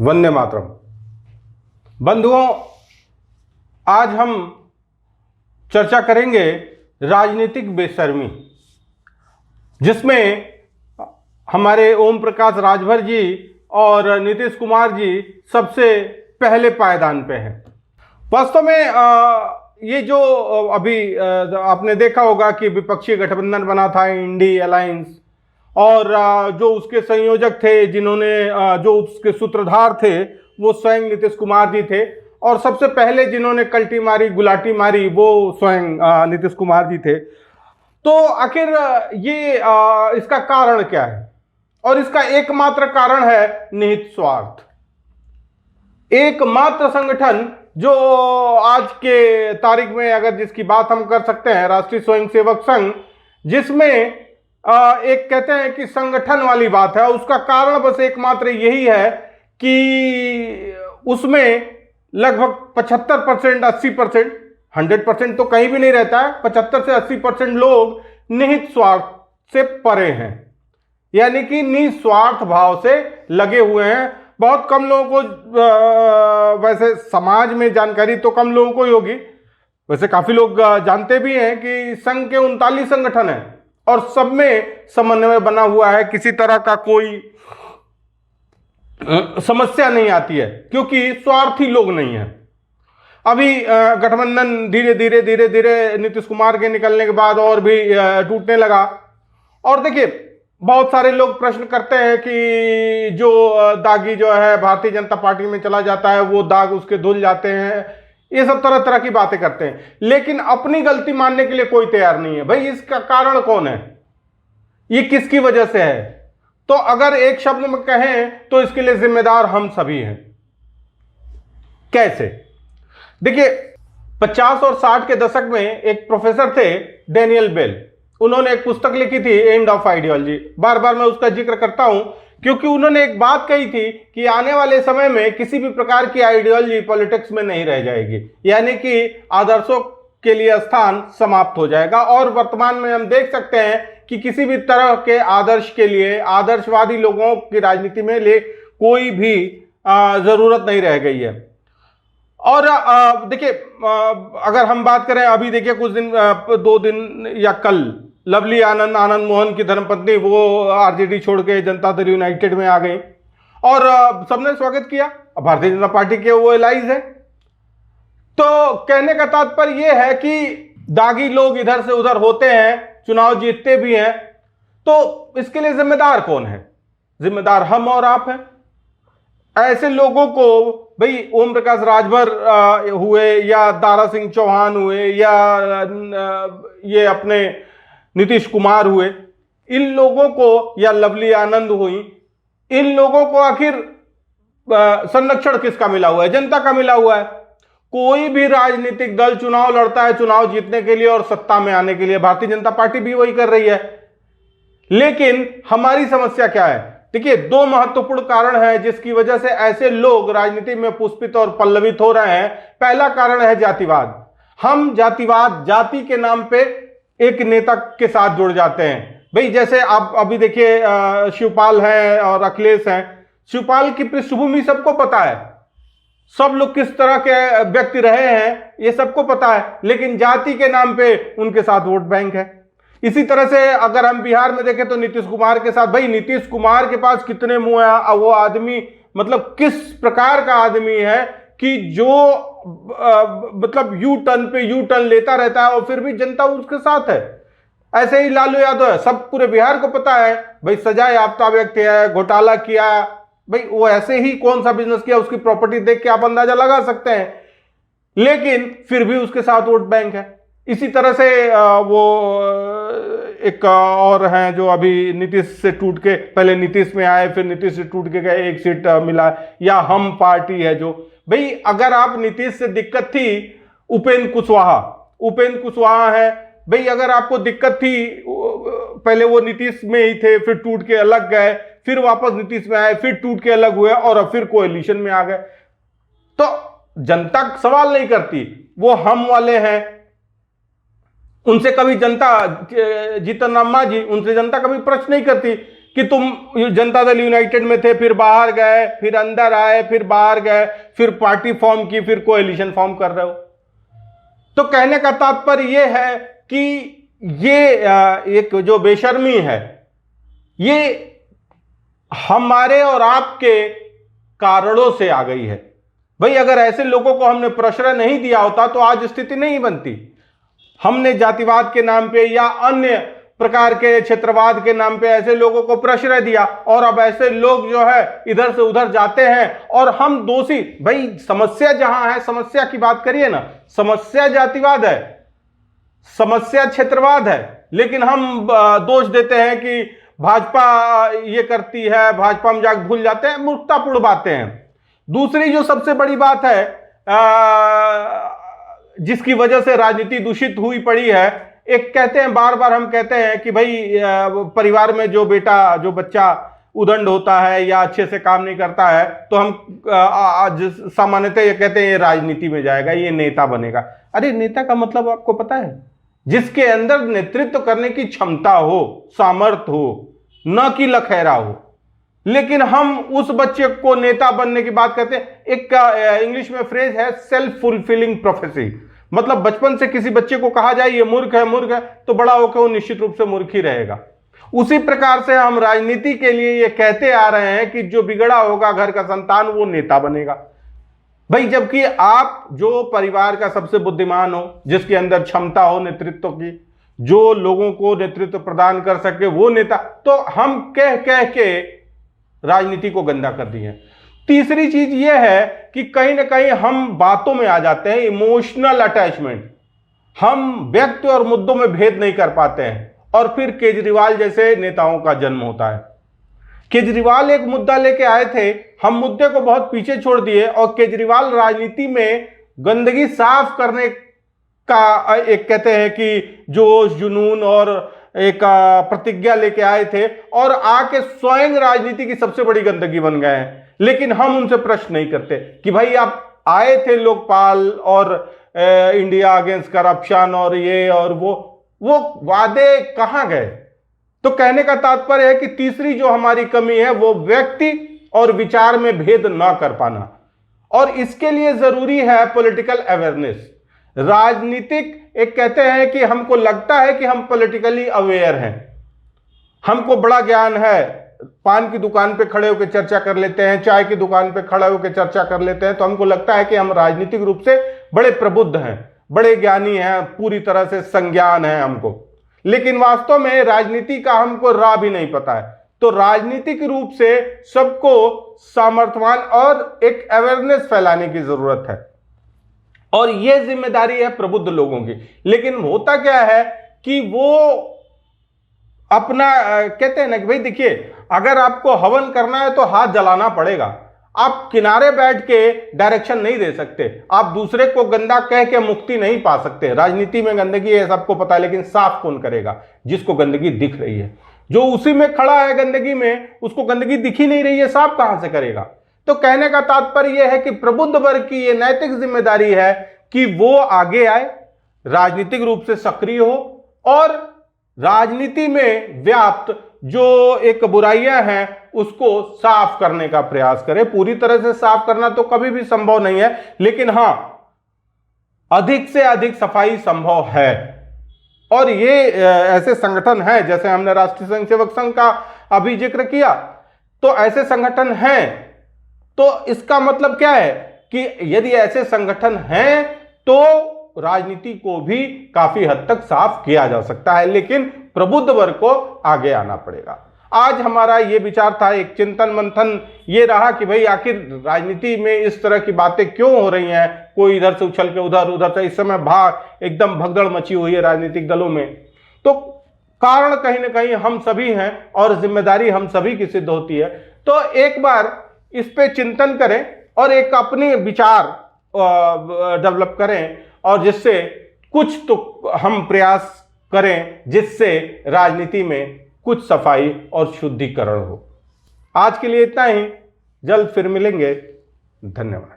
वंदे मातरम। बंधुओं, आज हम चर्चा करेंगे राजनीतिक बेशर्मी, जिसमें हमारे ओम प्रकाश राजभर जी और नीतीश कुमार जी सबसे पहले पायदान पे हैं। वास्तव में ये जो अभी आपने देखा होगा कि विपक्षी गठबंधन बना था इंडी अलायंस, और जो उसके संयोजक थे, जिन्होंने जो उसके सूत्रधार थे, वो स्वयं नीतीश कुमार जी थे, और सबसे पहले जिन्होंने कल्टी मारी, गुलाटी मारी, वो स्वयं नीतीश कुमार जी थे। तो आखिर ये इसका कारण क्या है? और इसका एकमात्र कारण है निहित स्वार्थ। एकमात्र संगठन जो आज के तारीख में, अगर जिसकी बात हम कर सकते हैं, राष्ट्रीय स्वयंसेवक संघ, जिसमें एक कहते हैं कि संगठन वाली बात है, उसका कारण बस एकमात्र यही है कि उसमें लगभग 75%, 80%, 100% तो कहीं भी नहीं रहता है, 75 से 80% लोग निहित स्वार्थ से परे हैं, यानी कि निस्वार्थ भाव से लगे हुए हैं। बहुत कम लोगों को वैसे समाज में जानकारी तो कम लोगों को ही होगी, वैसे काफी लोग जानते भी हैं कि संघ के 39 संगठन हैं और सब में समन्वय बना हुआ है, किसी तरह का कोई समस्या नहीं आती है, क्योंकि स्वार्थी लोग नहीं हैं। अभी गठबंधन धीरे धीरे धीरे धीरे नीतीश कुमार के निकलने के बाद और भी टूटने लगा। और देखिए, बहुत सारे लोग प्रश्न करते हैं कि जो दागी जो है भारतीय जनता पार्टी में चला जाता है, वो दाग उसके धुल जाते हैं, ये सब तरह तरह की बातें करते हैं, लेकिन अपनी गलती मानने के लिए कोई तैयार नहीं है। भाई, इसका कारण कौन है? ये किसकी वजह से है? तो अगर एक शब्द में कहें तो इसके लिए जिम्मेदार हम सभी हैं। कैसे? देखिए, 50 और 60 के दशक में एक प्रोफेसर थे, डैनियल बेल। उन्होंने एक पुस्तक लिखी थी, एंड ऑफ आइडियोलॉजी। बार बार मैं उसका जिक्र करता हूं क्योंकि उन्होंने एक बात कही थी कि आने वाले समय में किसी भी प्रकार की आइडियोलॉजी पॉलिटिक्स में नहीं रह जाएगी, यानी कि आदर्शों के लिए स्थान समाप्त हो जाएगा। और वर्तमान में हम देख सकते हैं कि किसी भी तरह के आदर्श के लिए, आदर्शवादी लोगों की राजनीति में ले कोई भी जरूरत नहीं रह गई है। और देखिए, अगर हम बात करें, अभी देखिए कुछ दिन, 2 दिन या कल, लवली आनंद मोहन की धर्मपत्नी, वो आरजेडी छोड़ के जनता दल यूनाइटेड में आ गई और सबने स्वागत किया। भारतीय जनता पार्टी के वो एलाइज है। तो कहने का तात्पर्य यह है कि दागी लोग इधर से उधर होते हैं, चुनाव जीतते भी हैं, तो इसके लिए जिम्मेदार कौन है? जिम्मेदार हम और आप हैं। ऐसे लोगों को, भाई ओम प्रकाश राजभर हुए, या दारा सिंह चौहान हुए, या ये अपने नीतीश कुमार हुए, इन लोगों को, या लवली आनंद हुई, इन लोगों को आखिर संरक्षण किसका मिला हुआ है? जनता का मिला हुआ है। कोई भी राजनीतिक दल चुनाव लड़ता है चुनाव जीतने के लिए और सत्ता में आने के लिए। भारतीय जनता पार्टी भी वही कर रही है। लेकिन हमारी समस्या क्या है? देखिए, 2 महत्वपूर्ण कारण है जिसकी वजह से ऐसे लोग राजनीति में पुष्पित और पल्लवित हो रहे हैं। पहला कारण है जातिवाद। हम जातिवाद, जाति के नाम पे एक नेता के साथ जुड़ जाते हैं। भाई, जैसे आप अभी देखिए, शिवपाल हैं और अखिलेश हैं। शिवपाल की पृष्ठभूमि सबको पता है, सब लोग किस तरह के व्यक्ति रहे हैं ये सबको पता है, लेकिन जाति के नाम पे उनके साथ वोट बैंक है। इसी तरह से अगर हम बिहार में देखें तो नीतीश कुमार के साथ, भाई नीतीश कुमार के पास कितने मुंह है? वो आदमी मतलब किस प्रकार का आदमी है कि जो मतलब यू टर्न लेता रहता है और फिर भी जनता उसके साथ है। ऐसे ही लालू यादव है, सब पूरे बिहार को पता है, भाई सजा याफ्ता व्यक्ति है, घोटाला किया। भाई, वो ऐसे ही कौन सा बिजनेस किया, उसकी प्रॉपर्टी देख के आप अंदाजा लगा सकते हैं, लेकिन फिर भी उसके साथ वोट बैंक है। इसी तरह से वो एक और हैं जो अभी नीतीश से टूट के, पहले नीतीश में आए, फिर नीतीश से टूट के गए, एक सीट मिला, या हम पार्टी है जो, भाई अगर आप नीतीश से दिक्कत थी, उपेंद्र कुशवाहा है, भाई अगर आपको दिक्कत थी, पहले वो नीतीश में ही थे, फिर टूट के अलग गए, फिर वापस नीतीश में आए, फिर टूट के अलग हुए और अब फिर कोएलिशन में आ गए, तो जनता सवाल नहीं करती। वो हम वाले हैं, उनसे कभी जनता, जीतन राम मांझी, उनसे जनता कभी प्रश्न नहीं करती कि तुम जनता दल यूनाइटेड में थे, फिर बाहर गए, फिर अंदर आए, फिर बाहर गए, फिर पार्टी फॉर्म की, फिर कोएलिशन फॉर्म कर रहे हो। तो कहने का तात्पर्य यह है कि ये एक जो बेशर्मी है, ये हमारे और आपके कारणों से आ गई है। भाई अगर ऐसे लोगों को हमने प्रश्रय नहीं दिया होता तो आज स्थिति नहीं बनती। हमने जातिवाद के नाम पे या अन्य प्रकार के क्षेत्रवाद के नाम पे ऐसे लोगों को प्रश्रय दिया, और अब ऐसे लोग जो है इधर से उधर जाते हैं और हम दोषी। भाई समस्या जहां है, समस्या की बात करिए ना, समस्या जातिवाद है, समस्या क्षेत्रवाद है, लेकिन हम दोष देते हैं कि भाजपा ये करती है, भाजपा हम जाकर भूल जाते हैं, मूर्खतापूर्ण बातें हैं। दूसरी जो सबसे बड़ी बात है जिसकी वजह से राजनीति दूषित हुई पड़ी है, एक कहते हैं, बार बार हम कहते हैं कि भाई परिवार में जो बच्चा उदंड होता है या अच्छे से काम नहीं करता है तो हम आज सामान्यतः ये कहते हैं ये राजनीति में जाएगा, ये नेता बनेगा। अरे नेता का मतलब आपको पता है? जिसके अंदर नेतृत्व करने की क्षमता हो, सामर्थ्य हो, न कि लखेरा हो। लेकिन हम उस बच्चे को नेता बनने की बात करते हैं। एक इंग्लिश में फ्रेज है सेल्फ फुलफिलिंग प्रोफेसी, मतलब बचपन से किसी बच्चे को कहा जाए ये मूर्ख है, तो बड़ा होकर वो निश्चित रूप से मूर्ख ही रहेगा। उसी प्रकार से हम राजनीति के लिए ये कहते आ रहे हैं कि जो बिगड़ा होगा घर का संतान वो नेता बनेगा। भाई जबकि आप जो परिवार का सबसे बुद्धिमान हो, जिसके अंदर क्षमता हो नेतृत्व की, जो लोगों को नेतृत्व प्रदान कर सके, वो नेता, तो हम कह कह के राजनीति को गंदा कर दिए। तीसरी चीज यह है कि कहीं ना कहीं हम बातों में आ जाते हैं, इमोशनल अटैचमेंट। हम व्यक्ति और मुद्दों में भेद नहीं कर पाते हैं, और फिर केजरीवाल जैसे नेताओं का जन्म होता है। केजरीवाल एक मुद्दा लेके आए थे, हम मुद्दे को बहुत पीछे छोड़ दिए, और केजरीवाल राजनीति में गंदगी साफ करने का एक कहते हैं कि जोश जुनून और एक प्रतिज्ञा लेके आए थे, और आके स्वयं राजनीति की सबसे बड़ी गंदगी बन गए हैं। लेकिन हम उनसे प्रश्न नहीं करते कि भाई आप आए थे लोकपाल और इंडिया अगेंस्ट करप्शन और ये और वो वादे कहां गए? तो कहने का तात्पर्य है कि तीसरी जो हमारी कमी है वो व्यक्ति और विचार में भेद ना कर पाना, और इसके लिए जरूरी है पॉलिटिकल अवेयरनेस। राजनीतिक एक कहते हैं कि हमको लगता है कि हम पॉलिटिकली अवेयर हैं, हमको बड़ा ज्ञान है, पान की दुकान पे खड़े होकर चर्चा कर लेते हैं, चाय की दुकान पे खड़े होकर चर्चा कर लेते हैं, तो हमको लगता है कि हम राजनीतिक रूप से बड़े प्रबुद्ध हैं, बड़े ज्ञानी हैं, पूरी तरह से संज्ञान है हमको। लेकिन वास्तव में राजनीति का हमको राह भी नहीं पता है। तो राजनीतिक रूप से सबको सामर्थ्यवान और एक अवेयरनेस फैलाने की जरूरत है, और यह जिम्मेदारी है प्रबुद्ध लोगों की। लेकिन होता क्या है कि वो अपना कहते हैं ना कि भाई देखिए, अगर आपको हवन करना है तो हाथ जलाना पड़ेगा, आप किनारे बैठ के डायरेक्शन नहीं दे सकते, आप दूसरे को गंदा कह के मुक्ति नहीं पा सकते। राजनीति में गंदगी है सबको पता है, लेकिन साफ कौन करेगा? जिसको गंदगी दिख रही है। जो उसी में खड़ा है गंदगी में, उसको गंदगी दिख ही नहीं रही है, साफ कहां से करेगा? तो कहने का तात्पर्य यह है कि प्रबुद्ध वर्ग की यह नैतिक जिम्मेदारी है कि वो आगे आए, राजनीतिक रूप से सक्रिय हो, और राजनीति में व्याप्त जो एक बुराइयां हैं उसको साफ करने का प्रयास करे। पूरी तरह से साफ करना तो कभी भी संभव नहीं है, लेकिन हां, अधिक से अधिक सफाई संभव है। और ये ऐसे संगठन हैं, जैसे हमने राष्ट्रीय स्वयं सेवक संघ का अभी जिक्र किया, तो ऐसे संगठन हैं। तो इसका मतलब क्या है कि यदि ऐसे संगठन हैं तो राजनीति को भी काफी हद तक साफ किया जा सकता है, लेकिन प्रबुद्ध वर्ग को आगे आना पड़ेगा। आज हमारा ये विचार था, एक चिंतन मंथन ये रहा कि भाई आखिर राजनीति में इस तरह की बातें क्यों हो रही हैं, कोई इधर से उछल के उधर, उधर से, इस समय एकदम भगदड़ मची हुई है राजनीतिक दलों में। तो कारण कहीं ना कहीं हम सभी हैं, और जिम्मेदारी हम सभी की सिद्ध होती है। तो एक बार इस पे चिंतन करें और एक अपने विचार डेवलप करें, और जिससे कुछ तो हम प्रयास करें जिससे राजनीति में कुछ सफाई और शुद्धिकरण हो। आज के लिए इतना ही, जल्द फिर मिलेंगे। धन्यवाद।